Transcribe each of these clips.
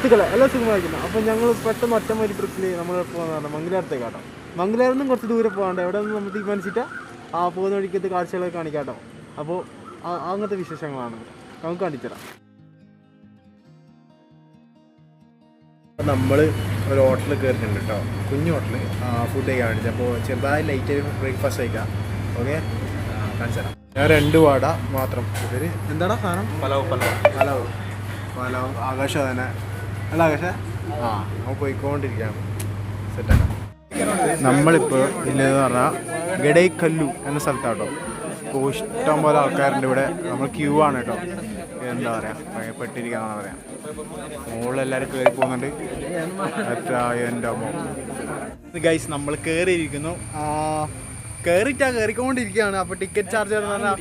സുഹൃത്തുക്കളെ എല്ലാ സുഖമായിരിക്കുന്നു. അപ്പോൾ ഞങ്ങൾ പെട്ടെന്ന് ഒറ്റമൊരു ട്രിപ്പിൽ നമ്മൾ പോകുന്ന പറഞ്ഞാൽ മംഗലാപുരത്തേക്കാട്ടോ. മംഗലാപുരത്ത് നിന്നും കുറച്ച് ദൂരെ പോകാണ്ട് എവിടെ നിന്ന് നമ്മൾ തീരുമാനിച്ചിട്ട് ആ പോകുന്ന വഴിക്കത്തെ കാഴ്ചകളൊക്കെ കാണിക്കാട്ടോ. അപ്പോൾ അങ്ങനത്തെ വിശേഷങ്ങളാണ് നമുക്ക് കാണിച്ചുതരാം. നമ്മൾ ഒരു ഹോട്ടലിൽ കയറിയിട്ടുണ്ട് കേട്ടോ, കുഞ്ഞു ഹോട്ടൽ ഫുഡ് കഴിക്കാൻ വേണ്ടിയിട്ട്. അപ്പോൾ ചെറുതായി ലൈറ്റ് ബ്രേക്ക്ഫാസ്റ്റ് കഴിക്കാം. ഓക്കെ, കാണിച്ചു തരാം. ഞാൻ 2 വട മാത്രം. ഇവർ എന്താടാ സാധനം? പലാവ്. ആകാശം തന്നെ അല്ല ആകാശ നമ്മൾ പോയിക്കൊണ്ടിരിക്കുകയാണ്. സെറ്റാക്കാം. നമ്മളിപ്പോൾ ഇല്ലെന്ന് പറഞ്ഞാൽ ഗഡൈക്കല്ലു എന്ന സ്ഥലത്താട്ടോ. ഇപ്പോൾ ഇഷ്ടം പോലെ ആൾക്കാരുണ്ട് ഇവിടെ. നമ്മൾ ക്യൂ ആണ് കേട്ടോ. എന്താ പറയുക, ഭയപ്പെട്ടിരിക്കാന്നാണ് പറയാം. മുകളിലെല്ലാവരും കയറി പോകുന്നുണ്ട്. എൻ്റെ അമ്മ ഗൈസ്, നമ്മൾ കയറിയിരിക്കുന്നു. കയറിക്കൊണ്ടിരിക്കുകയാണ്. അപ്പോൾ ടിക്കറ്റ് ചാർജ് എന്ന് പറഞ്ഞാൽ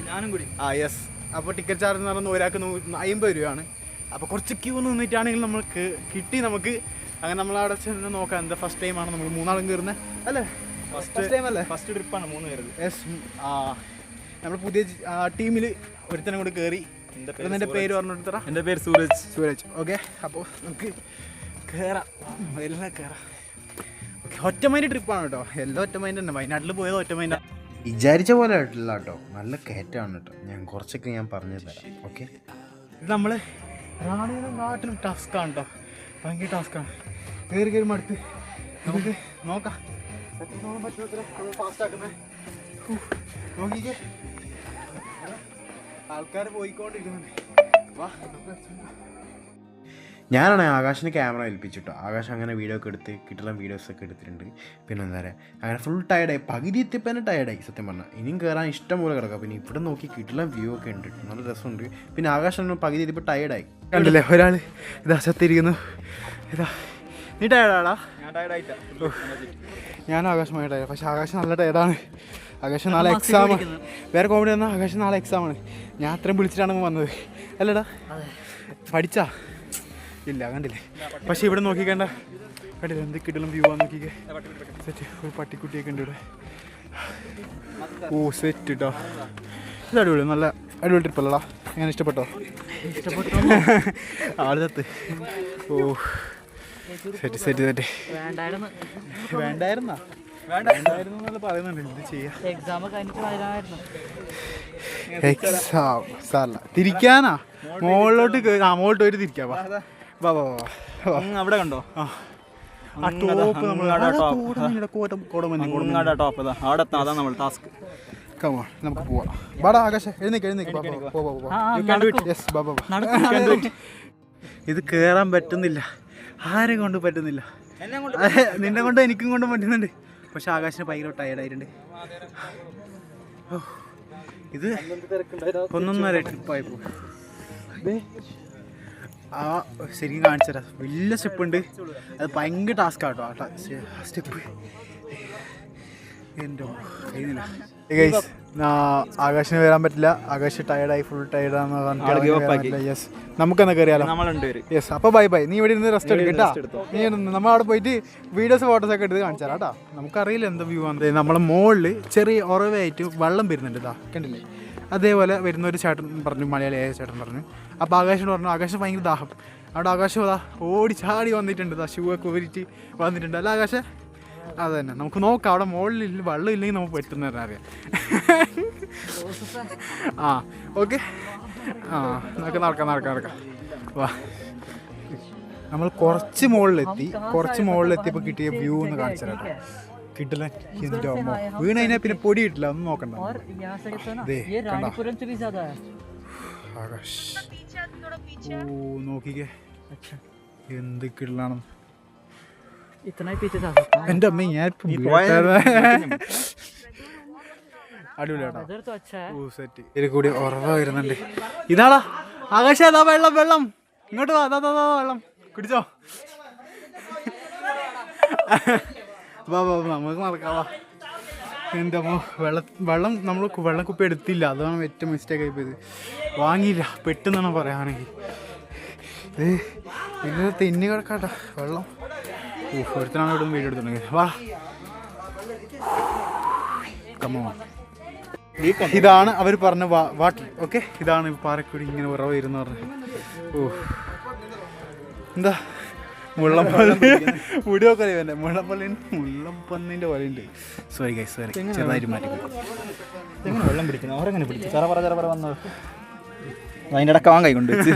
യെസ്. അപ്പോൾ ടിക്കറ്റ് ചാർജ് എന്ന് പറഞ്ഞാൽ ഒരാൾക്ക് 50 രൂപയാണ്. അപ്പോൾ കുറച്ച് ക്യൂ നിന്നിട്ടാണെങ്കിൽ നമുക്ക് കിട്ടി. നമുക്ക് അങ്ങനെ നമ്മളവിടെ ചെന്ന് നോക്കാം. എന്താ ഫസ്റ്റ് ടൈമാണ് നമ്മൾ 3 ആളും കയറുന്നത് അല്ലേ? ഫസ്റ്റ് ടൈം അല്ലേ? ഫസ്റ്റ് ട്രിപ്പാണ് 3 പേര്. യെസ്. നമ്മൾ പുതിയ ടീമിൽ ഒരുത്തനും കൂടി കയറി. എൻ്റെ പേര് പറഞ്ഞെടുത്തറ. എൻ്റെ പേര് സൂരജ്. ഓക്കെ, അപ്പോൾ നമുക്ക് കയറാം. എല്ലാം കയറാം. ഓക്കെ, ഒറ്റമൈൻഡ് ട്രിപ്പാണ് കേട്ടോ. എല്ലാം ഒറ്റമൈൻഡ് തന്നെ. വയനാട്ടിൽ പോയത് ഒറ്റമൈൻഡ്. വിചാരിച്ച പോലെ ആയിട്ടില്ല കേട്ടോ. നല്ല കയറ്റമാണ് കേട്ടോ. കുറച്ചൊക്കെ ഞാൻ പറഞ്ഞു തരാം. ഓക്കെ, ഇത് നമ്മൾ റാണിയിലും നാട്ടിലും ടാസ്ക്കാണ് കേട്ടോ. ഭയങ്കര ടാസ്ക്കാണ്. കയറി മടുത്ത് നമുക്ക് നോക്കാം എത്രത്തോളം പറ്റുന്ന ഫാസ്റ്റ് ആക്കുന്നത്. നോക്കിക്കേ, ആൾക്കാർ പോയിക്കൊണ്ടിരിക്കുന്നുണ്ട്. ഞാനാണ് ആകാശിന് ക്യാമറ ഏൽപ്പിച്ചിട്ടോ. ആകാശ് അങ്ങനെ വീഡിയോ ഒക്കെ എടുത്ത് കിട്ടുന്ന വീഡിയോസൊക്കെ എടുത്തിട്ടുണ്ട്. പിന്നെ എന്താ പറയുക, അങ്ങനെ ഫുൾ ടയർഡായി. പകുതി എത്തിയപ്പോൾ തന്നെ ടയർഡായി സത്യം പറഞ്ഞാൽ. ഇനിയും കയറാൻ ഇഷ്ടം പോലെ കിടക്കാം. പിന്നെ ഇവിടെ നോക്കി കിട്ടുന്ന വ്യൂ ഒക്കെ ഉണ്ട്, നല്ല രസമുണ്ട്. പിന്നെ ആകാശ് പകുതി എത്തിയപ്പോൾ ടയർഡായി. കണ്ടില്ലേ ഒരാൾ ഇതാ ചത്തിരിക്കുന്നു. ഇതാ, നീ ടയർഡാടാ? ഞാൻ ആകാശമായി ടയർഡ്. പക്ഷേ ആകാശം നല്ല ടയർഡാണ്. ആകാശം നാളെ എക്സാം. വേറെ കോമഡി വന്നാൽ ആകാശം നാളെ എക്സാമാണ്. ഞാൻ അത്രയും വിളിച്ചിട്ടാണ് വന്നത് അല്ലടാ? പഠിച്ചാ ഇല്ല, കണ്ടില്ലേ? പക്ഷെ ഇവിടെ നോക്കിക്കണ്ട, കണ്ടില്ല എന്ത് കിട്ടലും വ്യൂ ആണെന്ന് നോക്കിക്കേ. സെറ്റ്. ഒരു പട്ടിക്കുട്ടിയൊക്കെ ഉണ്ട് ഇവിടെ. ഓ സെറ്റ് കേട്ടോ. ഇത് അടിപൊളി, നല്ല അടിപൊളി ട്രിപ്പല്ലടാ. ഞാൻ ഇഷ്ടപ്പെട്ടോ? ആളത്ത്. ഓ സെറ്റ്. വേണ്ടായിരുന്നോ പറയുന്നുണ്ട്. എന്ത് ചെയ്യാം, എക്സാം സാറല്ല. തിരിക്കാനാ മുകളിലോട്ട് മുകളിലോട്ട് പോയിട്ട് തിരിക്കാം. അവിടെ കണ്ടോ ആ ടോപ്പ്? നമുക്ക് പോവാം. ബാടാ ആകാശ, എഴുന്നേക്ക്. ഇത് കേറാൻ പറ്റുന്നില്ല. ആരെ കൊണ്ട് പറ്റുന്നില്ല. നിന്നെ കൊണ്ട് എനിക്കും കൊണ്ടും പറ്റുന്നുണ്ട്. പക്ഷെ ആകാശിന് ഭയങ്കര ടയർഡായിട്ടുണ്ട്. ഇത് 1.5 ട്രിപ്പായിപ്പോ. ശരിക്കും കാണിച്ചു തരാം. വലിയ സ്റ്റെപ്പ് ഉണ്ട്. അത് ഭയങ്കര ടാസ്ക് ആട്ടോ ആ സ്റ്റെപ്പ്. എൻ്റെ കഴിയുന്നില്ല. ആകാശിന് വരാൻ പറ്റില്ല. ആകാശ് ടയർഡായി, ഫുൾ ടയർഡാന്ന് പറഞ്ഞിട്ട് യെസ് നമുക്കെന്നാ കയറിയാലോ. യെസ്. അപ്പോൾ ബൈ. നീ ഇവിടെ ഇരുന്ന് റെസ്റ്റ് എടുക്കും കേട്ടോ. നീ നമ്മളവിടെ പോയിട്ട് വീഡിയോസ് ഫോട്ടോസൊക്കെ എടുത്ത് കാണിച്ചു തരാം കേട്ടോ. നമുക്കറിയില്ല എന്താ വ്യൂ ആണ്. നമ്മളെ മുകളിൽ ചെറിയ ഉറവായിട്ട് വെള്ളം വരുന്നുണ്ട്. ഇതാ കണ്ടില്ലേ? അതേപോലെ വരുന്ന ഒരു ചേട്ടൻ പറഞ്ഞു, മലയാളിയായ ചേട്ടൻ പറഞ്ഞു. അപ്പോൾ ആകാശിനോട് പറഞ്ഞു, ആകാശം ഭയങ്കര ദാഹം. അവിടെ ആകാശം അതാ ഓടി ചാടി വന്നിട്ടുണ്ട്. ഷൂ ഒക്കെ ഊരിയിട്ട് വന്നിട്ടുണ്ട് അല്ല ആകാശ? അത് തന്നെ. നമുക്ക് നോക്കാം. അവിടെ മുകളിൽ വെള്ളം ഇല്ലെങ്കിൽ നമുക്ക് പറ്റുന്ന അറിയാം. ആ ഓക്കെ. നമുക്ക് നടക്കാം. വാ, നമ്മൾ കുറച്ച് മുകളിലെത്തിയപ്പോൾ കിട്ടിയ വ്യൂ ഒന്ന് കാണിച്ചു തരാം. കിട്ടില്ല. എൻ്റെ അമ്മ, വീണ് കഴിഞ്ഞാൽ പിന്നെ പൊടി കിട്ടില്ല. ഒന്നും നോക്കണ്ട. ആകാശ് ഓ നോക്കിക്കേ എന്ത് കിടലാണ്. എൻ്റെ അമ്മ, ഞാൻ അടിപൊളിയാട്ടോ. കൂടി ഉറവ വരുന്നുണ്ട്. ഇതാടാ ആകാശ, അതാ വെള്ളം. ഇങ്ങോട്ട് വാ. അതാ വെള്ളം കുടിച്ചോ. വാ നമുക്ക് നടക്കാവാ. എൻ്റെ അമ്മ, വെള്ളം നമ്മൾ വെള്ളം കുപ്പി എടുത്തില്ല. അതാണ് ഏറ്റവും മിസ്റ്റേക്ക് ആയിപ്പോയത്. വാങ്ങിയില്ല പെട്ടെന്നാണ് പറയുകയാണെങ്കിൽ. ഇത് തെന്നി കിടക്കാട്ടോ വെള്ളം. ഒരുത്തനാണ് ഇവിടെ വീഡിയോ എടുത്തിട്ടുണ്ടെങ്കിൽ. വാ കമ്മോ. ഇതാണ് അവർ പറഞ്ഞ വാട്ടർ. ഓക്കെ, ഇതാണ് പാറക്കൂടി ഇങ്ങനെ ഉറവ് വരുന്ന പറഞ്ഞു. എന്താ മുള്ളപ്പള്ളി മുടിയൊക്കെ ഇവൻ്റെ മുള്ളപ്പന്നിൻ്റെ പോലെ ഉണ്ട്. സോറി ഗൈസ്, സോറി, ചെറുതായിട്ട് മാറ്റി. എങ്ങനെ വെള്ളം പിടിക്കുന്നത്? അവരെങ്ങനെ പിടിച്ചു? ചെറ വന്നത് അതിൻ്റെ ഇടക്ക് വാങ്ങായി കൊണ്ട് വെച്ച്.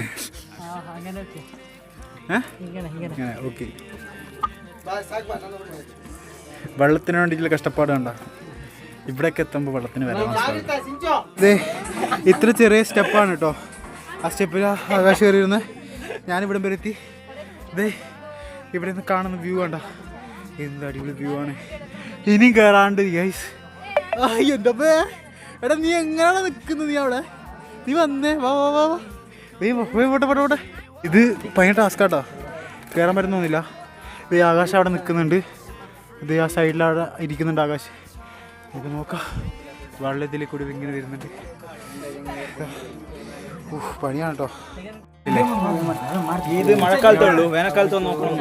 ഓക്കെ, വെള്ളത്തിന് വേണ്ടിയിട്ടുള്ള കഷ്ടപ്പാട് കണ്ട. ഇവിടെയൊക്കെ എത്തുമ്പോൾ വെള്ളത്തിന് വരാൻ ഇതേ ഇത്ര ചെറിയ സ്റ്റെപ്പാണ് കേട്ടോ. ആ സ്റ്റെപ്പിൽ ആകാശം കയറിയിരുന്ന് ഞാനിവിടെ വരെ എത്തി. ഇതേ ഇവിടെ നിന്ന് കാണുന്ന വ്യൂ കണ്ട, എന്ത് അടിപൊളി വ്യൂ ആണ്. ഇനിയും കയറാണ്ട് ഗൈസ്. എൻ്റെ അപ്പേ, എടാ നീ എങ്ങനെയാണ് നിൽക്കുന്നത്? നീ അവിടെ നീ വന്നേ, വാ വാ വാ വാ, പോട്ടെ. ഇത് ഭയങ്കര ടാസ്കാട്ടോ, കയറാൻ പറ്റുന്നൊന്നുമില്ല. ഇത് ആകാശം അവിടെ നിൽക്കുന്നുണ്ട്. ഇത് ആ സൈഡിലവിടെ ഇരിക്കുന്നുണ്ട് ആകാശ്. ഇത് നോക്കാം, വെള്ളത്തിൽ കൂടി ഇങ്ങനെ വരുന്നുണ്ട്. പണിയാണ് കേട്ടോ. ഇത് മഴക്കാലത്തുള്ളൂ, വേനൽക്കാലത്ത് നോക്കണം.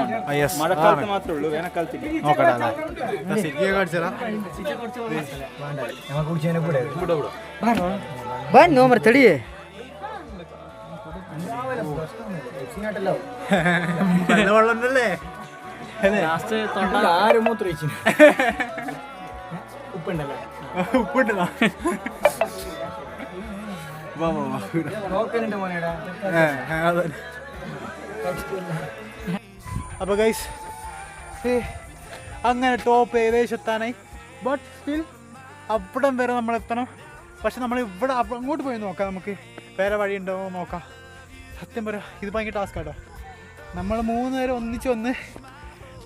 മഴക്കാലത്ത് മാത്രമേ ഉള്ളൂ, വേനൽക്കാലത്ത് നോക്കട്ടെ. ശരിക്കും കാണിച്ചാ തടിയേ വെള്ളമുണ്ടല്ലേ. ഉപ്പുണ്ടല്ലോ. അപ്പൊ ഗൈസ് അങ്ങനെ ടോപ്പ് ഏകദേശം എത്താനായി. ബട്ട് സ്റ്റിൽ അവിടം വരെ നമ്മൾ എത്തണം. പക്ഷെ നമ്മൾ ഇവിടെ അങ്ങോട്ട് പോയി നോക്കാം, നമുക്ക് വേറെ വഴി ഉണ്ടോ നോക്കാം. സത്യം പറയാം, ഇത് ഭയങ്കര ടാസ്ക് കേട്ടോ. നമ്മൾ 3 പേര് ഒന്നിച്ച് വന്ന്,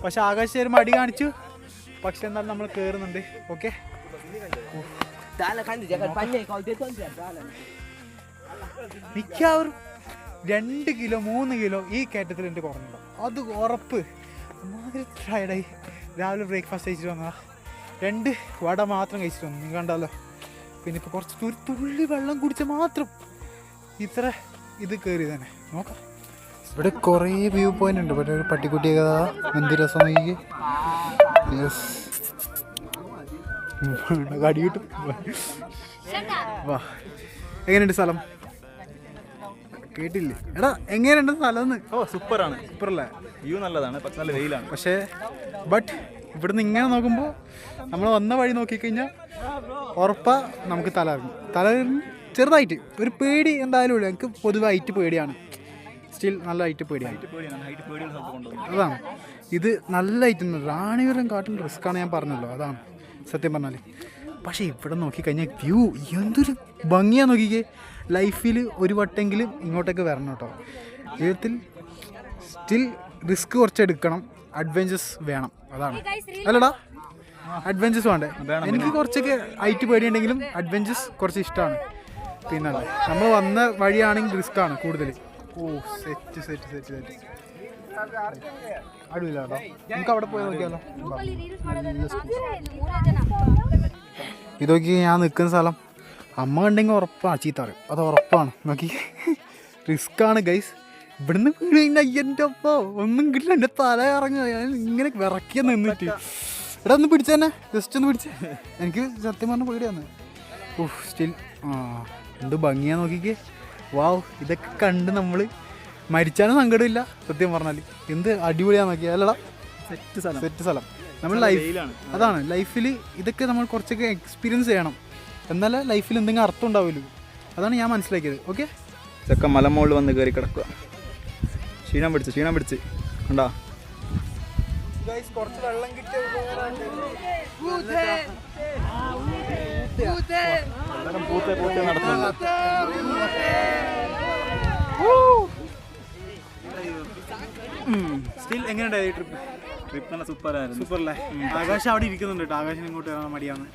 പക്ഷെ ആകാശ് ചേരും അടി കാണിച്ചു. പക്ഷെ എന്നാലും നമ്മൾ കയറുന്നുണ്ട്. ഓക്കെ, മിക്കവാറും 2 കിലോ 3 കിലോ ഈ കയറ്റത്തിൽ എൻ്റെ കുറഞ്ഞിട്ടുണ്ടോ, അത് ഉറപ്പ്. ഒന്നാമത് ടയർഡായി. രാവിലെ ബ്രേക്ക്ഫാസ്റ്റ് കഴിച്ചിട്ട് വന്നതാ, 2 വട മാത്രം കഴിച്ചിട്ട് വന്നു. നീ കണ്ടല്ലോ. പിന്നെ ഇപ്പോൾ കുറച്ച് ഒരു തുള്ളി വെള്ളം കുടിച്ചാൽ മാത്രം ഇത്ര ഇത് കയറി തന്നെ. നോക്കാം, ഇവിടെ കുറേ വ്യൂ പോയിന്റ് ഉണ്ട്. ഇവിടെ ഒരു പട്ടിക്കുട്ടിയൊക്കെ എന്ത് രസം നോക്കി. യെസ്, കടി കിട്ടും. വാ, എങ്ങനെയുണ്ട് സ്ഥലം? കേട്ടില്ലേ എടാ, എങ്ങനെയുണ്ട് സ്ഥലം? സൂപ്പറാണ്. സൂപ്പറല്ലേ? വ്യൂ നല്ലതാണ്, പക്ഷെ നല്ല വെയിലാണ്. പക്ഷേ ബട്ട് ഇവിടുന്ന് ഇങ്ങനെ നോക്കുമ്പോൾ നമ്മൾ വന്ന വഴി നോക്കിക്കഴിഞ്ഞാൽ ഉറപ്പാ നമുക്ക് തലകറങ്ങും ചെറുതായിട്ട് ഒരു പേടി എന്തായാലും ഉള്ളൂ. എനിക്ക് പൊതുവെ ഹൈറ്റ് പേടിയാണ്. സ്റ്റിൽ നല്ല ഹൈറ്റ് പേടിയാണ്. അതാണ്, ഇത് നല്ല ഹൈറ്റ് ഉണ്ട്. റാണിപുരം കാട്ടും റിസ്ക്കാണ് ഞാൻ പറഞ്ഞല്ലോ. അതാണ് സത്യം പറഞ്ഞാൽ. പക്ഷേ ഇവിടെ നോക്കിക്കഴിഞ്ഞാൽ വ്യൂ എന്തൊരു ഭംഗിയാണ് നോക്കിക്കേ. ലൈഫിൽ ഒരു വട്ടെങ്കിലും ഇങ്ങോട്ടേക്ക് വരണം കേട്ടോ. ജീവിതത്തിൽ സ്റ്റിൽ റിസ്ക് കുറച്ച് എടുക്കണം, അഡ്വഞ്ചേഴ്സ് വേണം. അതാണ് അല്ലടാ, അഡ്വഞ്ചേഴ്സ് വേണ്ടേ? എനിക്ക് കുറച്ചൊക്കെ ഹൈറ്റ് പേടിയുണ്ടെങ്കിലും അഡ്വഞ്ചേഴ്സ് കുറച്ച് ഇഷ്ടമാണ്. പിന്നെ നമ്മൾ വന്ന വഴിയാണെങ്കിൽ റിസ്ക്കാണ് കൂടുതൽ. ഓ സെറ്റ് സെറ്റ് സെറ്റ് സെറ്റ് അടിയില്ല കേട്ടോ. നമുക്ക് അവിടെ പോയി നോക്കിയാലോ. ഇതൊക്കെ ഞാൻ നിൽക്കുന്ന സ്ഥലം അമ്മ ഉണ്ടെങ്കിൽ ഉറപ്പാണ് ചീത്ത പറയും. അത് ഉറപ്പാണ്. നോക്കി, റിസ്ക്കാണ് ഗൈസ്. ഇവിടുന്ന് വീണ് കഴിഞ്ഞാൽ എൻ്റെ ഒപ്പം ഒന്നും കിട്ടില്ല. എൻ്റെ തല ഇറങ്ങുക. ഞാൻ ഇങ്ങനെ വിറക്കിയ നിന്നിട്ട്. ഇവിടെ ഒന്ന് പിടിച്ചു തന്നെ, ജസ്റ്റ് ഒന്ന് പിടിച്ച്. എനിക്ക് സത്യം പറഞ്ഞ പേടിയാണ്. ഓഹ് സ്റ്റിൽ എന്ത് ഭംഗിയാ നോക്കിക്കേ. വാവ്, ഇതൊക്കെ കണ്ട് നമ്മൾ മരിച്ചാലും സങ്കടമില്ല. സത്യം പറഞ്ഞാൽ എന്ത് അടിപൊളിയാ നോക്കിയാൽ. അല്ലടാ, സെറ്റ് സ്ഥലം. നമ്മൾ ലൈഫിലാണ്, അതാണ് ലൈഫിൽ ഇതൊക്കെ നമ്മൾ കുറച്ചൊക്കെ എക്സ്പീരിയൻസ് ചെയ്യണം. എന്നാലേ ലൈഫിൽ എന്തെങ്കിലും അർത്ഥം ഉണ്ടാവുമല്ലോ. അതാണ് ഞാൻ മനസ്സിലാക്കിയത്. ഓക്കെ, ചെക്ക മലമുകളിൽ വന്ന് കയറി കിടക്കുക. ക്ഷീണം പിടിച്ച് കണ്ടാ. കുറച്ച് വെള്ളം സ്റ്റിൽ എങ്ങനെയുണ്ടായി ട്രിപ്പ്? നല്ല സൂപ്പറായിരുന്നു. സൂപ്പറല്ലേ? ആകാശം അവിടെ ഇരിക്കുന്നുണ്ട് കേട്ടോ. ആകാശം ഇങ്ങോട്ട് വരാൻ മടിയാണ്.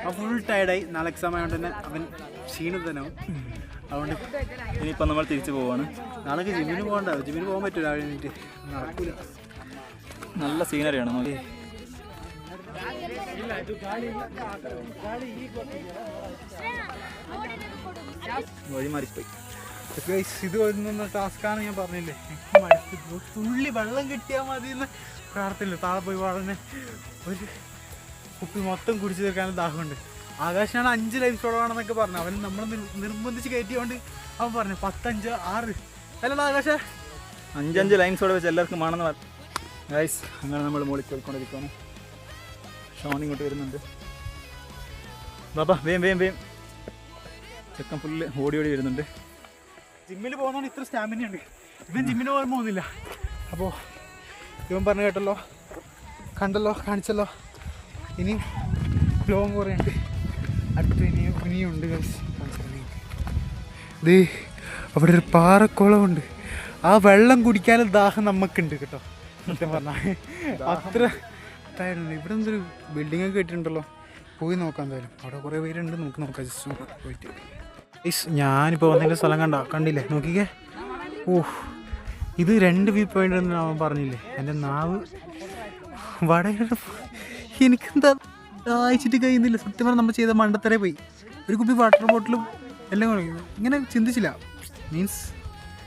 അവൻ ഫുൾ ടയർഡായി. നാളെ എക്സാം ആയതുകൊണ്ട് തന്നെ അവൻ ക്ഷീണം തന്നെ ആവും. അതുകൊണ്ട് ഇനിയിപ്പം നമ്മൾ തിരിച്ചു പോവാണ്. നാളെ ജിമ്മിന് പോകണ്ട. ജിമ്മിന് പോകാൻ പറ്റില്ല, രാവിലെ എണീറ്റ് നടക്കൂല. നല്ല സീനറിയാണ് നോക്കി. വഴി മാറിപ്പോയി. ഇത് ഒന്നും ടാസ്ക്കാണ്, ഞാൻ പറഞ്ഞില്ലേ. തുള്ളി വെള്ളം കിട്ടിയാൽ മതി എന്ന് പ്രാർത്ഥനയില്ല. താഴെ പോയി വളരെ ഒരു കുപ്പി മൊത്തം കുടിച്ചു തീർക്കാനും ദാഹമുണ്ട്. ആകാശാണ് 5 ലൈഫ് സ്റ്റോളാണെന്നൊക്കെ പറഞ്ഞു. അവൻ നമ്മൾ നിർബന്ധിച്ച് കയറ്റിയോണ്ട് അവൻ പറഞ്ഞു 10, 5, 6 അല്ലടാ ആകാശ 5 ലൈൻ സോഡ വെച്ച് എല്ലാവർക്കും വേണമെന്ന് ഗൈസ് അങ്ങനെ നമ്മൾ മുകളിൽ പോയിക്കൊണ്ടിരിക്കുകയാണ്. ഷോൺ ഇങ്ങോട്ട് വരുന്നുണ്ട്. ബാബാ വേം വേം വേം. ചെക്കൻ ഫുള്ള് ഓടി ഓടി വരുന്നുണ്ട്. ജിമ്മിൽ പോകുന്നതാണ് ഇത്ര സ്റ്റാമിന ഉണ്ട്. ഇവൻ ജിമ്മിന് പോകാൻ പോകുന്നില്ല. അപ്പോൾ ഇവൻ പറഞ്ഞു കേട്ടല്ലോ, കണ്ടല്ലോ, കാണിച്ചല്ലോ. ഇനിയും ലോങ് കുറേ ഉണ്ട്. അടുത്ത് ഇനിയും ഉണ്ട് ഗൈസ്. ദേ അവിടെ ഒരു പാറക്കുളമുണ്ട്. ആ വെള്ളം കുടിക്കാനും ദാഹം നമുക്കുണ്ട് കേട്ടോ. സത്യം പറഞ്ഞാൽ അത്ര ടയറുണ്ട്. ഇവിടെ എന്തൊരു ബിൽഡിംഗ് ഒക്കെ ഇട്ടിട്ടുണ്ടല്ലോ. പോയി നോക്കാം എന്തായാലും. അവിടെ കുറേ പേരുണ്ട്. നമുക്ക് നോക്കാം ജസ്റ്റ് പോയിട്ട്. ഞാനിപ്പോൾ വന്നതിൻ്റെ സ്ഥലം കണ്ടില്ലേ, നോക്കിക്കേ. ഓഹ്, ഇത് 2 വ്യൂ പോയിന്റ് എന്ന് അവൻ പറഞ്ഞില്ലേ. എൻ്റെ നാവ് വടയുടെ എനിക്കെന്താ അയച്ചിട്ട് കഴിയുന്നില്ല. സത്യം പറഞ്ഞാൽ നമ്മൾ ചെയ്ത മണ്ടത്തരെ പോയി. ഒരു കുപ്പി വാട്ടർ ബോട്ടിലും എല്ലാം ഇങ്ങനെ ചിന്തിച്ചില്ല. മീൻസ്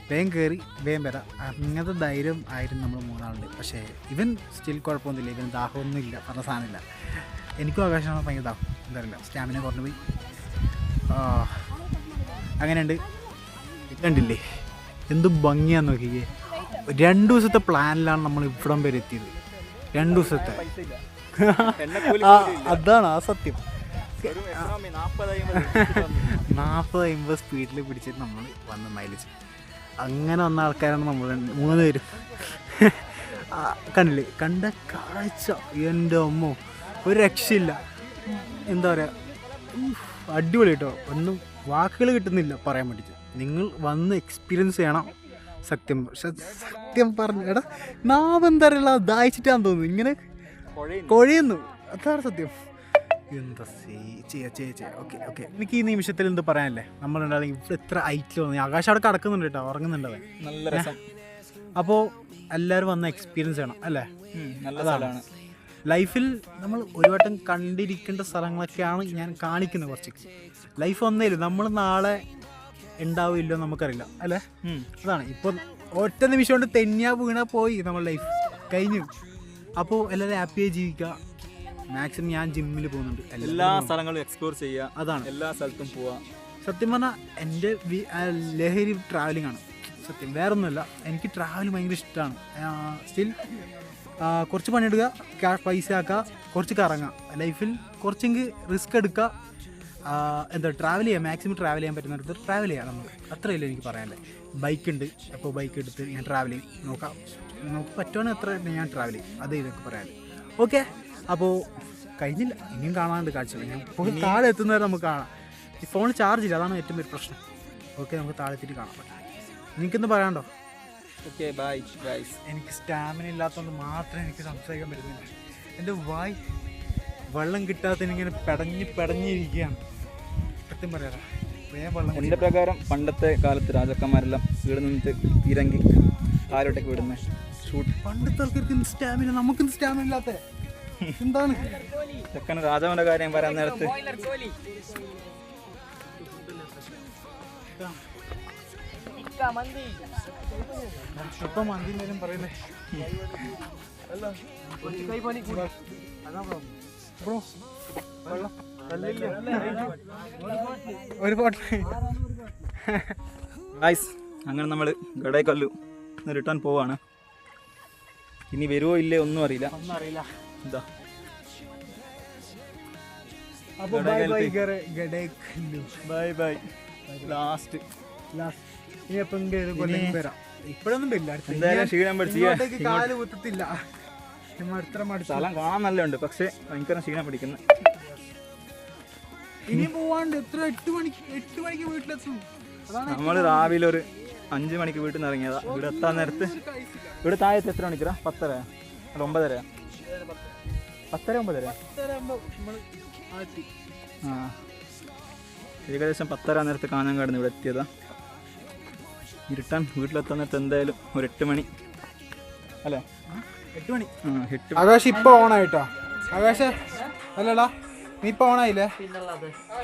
വേഗം കയറി വേഗം വരാം, അങ്ങനത്തെ ധൈര്യം ആയിരുന്നു നമ്മൾ 3 ആളുണ്ട്. പക്ഷേ ഇവൻ സ്റ്റിൽ കുഴപ്പമൊന്നുമില്ല. ഇവൻ ദാഹമൊന്നുമില്ല, പറഞ്ഞ സാധനമില്ല. എനിക്കും ആകാശമാണ് ഭയങ്കര ദാഹം. എന്താ അറിയില്ല, സ്റ്റാമിന കുറഞ്ഞു പോയി. അങ്ങനെയുണ്ട്. കണ്ടില്ലേ എന്ത് ഭംഗിയാന്ന് നോക്കിക്കേ. 2 ദിവസത്തെ പ്ലാനിലാണ് നമ്മൾ ഇവിടം വരെ എത്തിയത്. 2 ദിവസത്തെ അതാണ് ആ സത്യം. 40-50 സ്പീഡിൽ പിടിച്ചിട്ട് നമ്മൾ വന്ന് മൈലേജ്. അങ്ങനെ വന്ന ആൾക്കാരാണ് നമ്മൾ 3 പേരും. കണ്ടില്ലേ, കണ്ട കാഴ്ച എൻ്റെ അമ്മോ ഒരു രക്ഷയില്ല. എന്താ പറയുക, അടിപൊളി കേട്ടോ. ഒന്നും വാക്കുകൾ കിട്ടുന്നില്ല പറയാൻ വേണ്ടിയിട്ട്. നിങ്ങൾ വന്ന് എക്സ്പീരിയൻസ് ചെയ്യണം. സത്യം പറഞ്ഞു എടാ, നാം എന്താ അറിയില്ല, ദാഹിച്ചിട്ടാന്ന് തോന്നുന്നു. ഇങ്ങനെ കൊഴയുന്നു, അതാണ് സത്യം. എന്താ ചെയ്യാ. ഓക്കെ എനിക്ക് ഈ നിമിഷത്തിൽ എന്ത് പറയാനല്ലേ. നമ്മളുണ്ടാണെങ്കിൽ ഇവിടെ എത്ര ഹൈറ്റിൽ വന്നു. ആകാശം അവിടെ കിടക്കുന്നുണ്ട് കേട്ടോ, ഉറങ്ങുന്നുണ്ട് അവൻ. നല്ല രസം. അപ്പോൾ എല്ലാവരും വന്ന് എക്സ്പീരിയൻസ് ചെയ്യണം അല്ലേ. നല്ല സ്ഥലമാണ്. ലൈഫിൽ നമ്മൾ ഒരു വട്ടം കണ്ടിരിക്കേണ്ട സ്ഥലങ്ങളൊക്കെയാണ് ഞാൻ കാണിക്കുന്നത്. കുറച്ച് ലൈഫ് ഒന്നേലും നമ്മൾ നാളെ ഉണ്ടാവില്ലോ നമുക്കറിയില്ല അല്ലേ. അതാണ് ഇപ്പോൾ ഒറ്റ നിമിഷം കൊണ്ട് തെന്നിയാ വീണാ പോയി നമ്മൾ ലൈഫ് കഴിഞ്ഞു. അപ്പോൾ എല്ലാവരും ഹാപ്പിയായി ജീവിക്കുക. മാക്സിമം ഞാൻ ജിമ്മിൽ പോകുന്നുണ്ട്. എല്ലാ സ്ഥലങ്ങളും എക്സ്പ്ലോർ ചെയ്യുക. അതാണ്, എല്ലാ സ്ഥലത്തും പോവാം. സത്യം പറഞ്ഞാൽ എൻ്റെ ലഹരി ട്രാവലിംഗ് ആണ്. സത്യം വേറൊന്നുമല്ല, എനിക്ക് ട്രാവൽ ഭയങ്കര ഇഷ്ടമാണ്. സ്റ്റിൽ കുറച്ച് പണിയെടുക്കുക, പൈസ ആക്കുക, കുറച്ച് കറങ്ങുക. ലൈഫിൽ കുറച്ചെങ്കിൽ റിസ്ക് എടുക്കുക. എന്താ ട്രാവൽ ചെയ്യുക, മാക്സിമം ട്രാവൽ ചെയ്യാൻ പറ്റുന്നിടത്ത് ട്രാവൽ ചെയ്യുക. നമുക്ക് അത്രയല്ലേ എനിക്ക് പറയാനല്ലേ. ബൈക്കുണ്ട്, അപ്പോൾ ബൈക്ക് എടുത്ത് ഞാൻ ട്രാവൽ ചെയ്യും. നമുക്ക് പറ്റുവാണെങ്കിൽ അത്ര ഞാൻ ട്രാവൽ ചെയ്യും. അതേ ഇതൊക്കെ പറയാനല്ലേ. ഓക്കെ, അപ്പോൾ കഴിഞ്ഞില്ല, ഇനിയും കാണാണ്ട് കാഴ്ചകൾ. ഞാൻ ഇപ്പോൾ താഴെ എത്തുന്നവരെ നമുക്ക് കാണാം. ഈ ഫോൺ ചാർജ് ഇല്ല, അതാണ് ഏറ്റവും വലിയ പ്രശ്നം. ഓക്കെ, നമുക്ക് താഴെ എത്തിയിട്ട് കാണാൻ പറ്റും. എനിക്കൊന്ന് പറയാണ്ടോ? Okay bye guys. എനിക്ക് സ്റ്റാമിന ഇല്ലാത്തതുകൊണ്ട് മാത്രമേ എനിക്ക് സംസാരിക്കാൻ പറ്റുന്നില്ല. എൻ്റെ വായ് വെള്ളം കിട്ടാത്തതിനിങ്ങനെ പെടഞ്ഞിരിക്കുകയാണ്. സത്യം പറയാം, വെള്ളം. എൻ്റെ പ്രകാരം പണ്ടത്തെ കാലത്ത് രാജാക്കന്മാരെല്ലാം ഇവിടെ നിന്നിട്ട് ഇറങ്ങി കാലോട്ടേക്ക് വിടുന്ന ഷൂട്ട്. പണ്ടത്തെ ആൾക്കാർക്ക് സ്റ്റാമിന, നമുക്കും സ്റ്റാമിന ഇല്ലാത്ത എന്താണ്? ചെക്കന് രാജാവിൻ്റെ കാര്യം പറയാൻ നേരത്ത് ഇപ്പം മന്തിനും പറയുന്നേ. ഒരു ഫോട്ടോ ഗൈസ്. അങ്ങനെ നമ്മൾ ഗഡേക്കല്ലു റിട്ടേൺ പോവാണ്. ഇനി വരുമോ ഇല്ലേ ഒന്നും അറിയില്ല. എന്താ ബൈ ലാസ്റ്റ് ഇപ്പോഴൊന്നും എന്തായാലും ക്ഷീണം പിടിച്ച് കാല് കുത്തത്തില്ല. സ്ഥലം കാണാൻ നല്ലുണ്ട്, പക്ഷെ ഭയങ്കര ക്ഷീണം പിടിക്കുന്നു. ഇനി പോവാണ്ട് എത്ര 8 മണിക്ക് വീട്ടിലെത്തും. നമ്മൾ രാവിലെ ഒരു 5 മണിക്ക് വീട്ടിൽ നിന്ന് ഇറങ്ങിയതാ. ഇവിടെ എത്താൻ നേരത്ത് ഇവിടെ താഴത്ത് എത്ര മണിക്കറാ? 10:30 അല്ല 9:30. 10:00 9:00. ആ, ഏകദേശം 10:30 നേരത്തെ കാഞ്ഞങ്ങാട് ഇവിടെ എത്തിയതാ. ഇരുട്ടാൻ വീട്ടിലെത്താൻ നേരത്തെ എന്തായാലും ഒരു 8 മണി അല്ലേ? 8 മണി. 8. ആകാശ് ഇപ്പൊ ഓണായിട്ടോ. ആകാശ് അല്ലടാ, നീ ഇപ്പൊ ഓണായില്ലേ?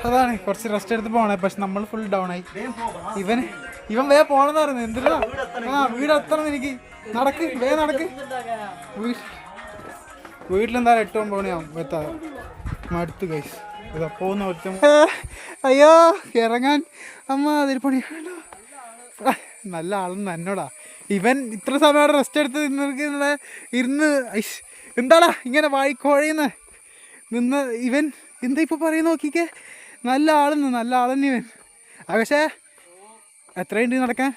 അതാണ് കുറച്ച് റെസ്റ്റ് എടുത്ത് പോണേ. പക്ഷെ നമ്മൾ ഫുൾ ഡൗൺ ആയി. ഇവൻ വേ പോണെന്ന് പറയുന്നത് എന്തിനാ? വീട് എത്തണം എനിക്ക്. നടക്ക്, വേ നടക്ക്. വീട്ടിലെന്താ 8-9 മണിയാവും എത്താതെ. മടുത്ത് ഗൈസ്. ഇതാ പോകുന്ന ഒറ്റ. അയ്യോ ഇറങ്ങാൻ അമ്മ അതിൽ പണി. നല്ല ആളെന്ന് എന്നോടാ ഇവൻ ഇത്ര സമയം അവിടെ റെസ്റ്റ് എടുത്ത് ഇരുന്ന് എന്താടാ ഇങ്ങനെ വായിക്കോഴയുന്ന നിന്ന് ഇവൻ എന്താ ഇപ്പോൾ പറയുന്ന നോക്കിക്കേ, നല്ല ആളെന്ന് ഇവൻ. പക്ഷേ എത്രയുണ്ട് നടക്കാൻ?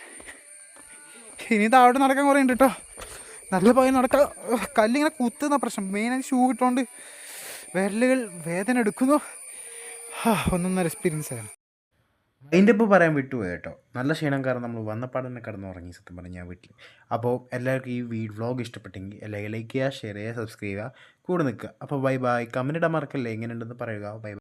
ഇനി താഴോട്ട് നടക്കാൻ കുറേ ഉണ്ട് കേട്ടോ. നല്ല പോയി നടക്കാം. കല്ലിങ്ങനെ കുത്തുന്ന പ്രശ്നം, മെയിനായി ഷൂ ഇട്ടുകൊണ്ട് വിരലുകൾ വേദന എടുക്കുന്നു. ഒന്നൊന്നര എക്സ്പീരിയൻസ് ആണ്. അതിൻ്റെ ഇപ്പോൾ പറയാൻ വിട്ടുപോയി കേട്ടോ. നല്ല ക്ഷീണം കാരണം നമ്മൾ വന്നപ്പാട് തന്നെ കിടന്നുറങ്ങി സത്യം പറഞ്ഞാൽ വീട്ടിൽ. അപ്പോൾ എല്ലാവർക്കും ഈ വ്ളോഗ് ഇഷ്ടപ്പെട്ടെങ്കിൽ എല്ലാവരും ലൈക്ക് ചെയ്യുക, ഷെയർ ചെയ്യുക, സബ്സ്ക്രൈബ് ചെയ്യുക, കൂടെ നിൽക്കുക. അപ്പോൾ ബൈ ബൈ. കമൻറ്റ് ഇടാൻ മറക്കല്ലേ, എങ്ങനെയുണ്ടെന്ന് പറയുക. ബൈ.